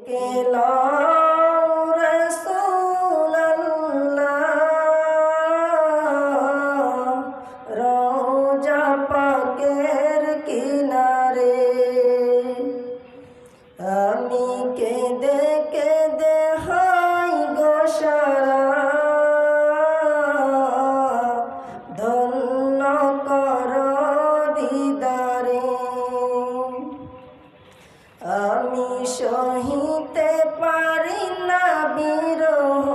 গেলাম রাসূলুল্লাহ রওজা পাকের কিনারে। আমি কেঁদে কেঁদে হাই গো সারা, ধন্য কর দিদারে। আমি সহিতে পারি না বিরহ,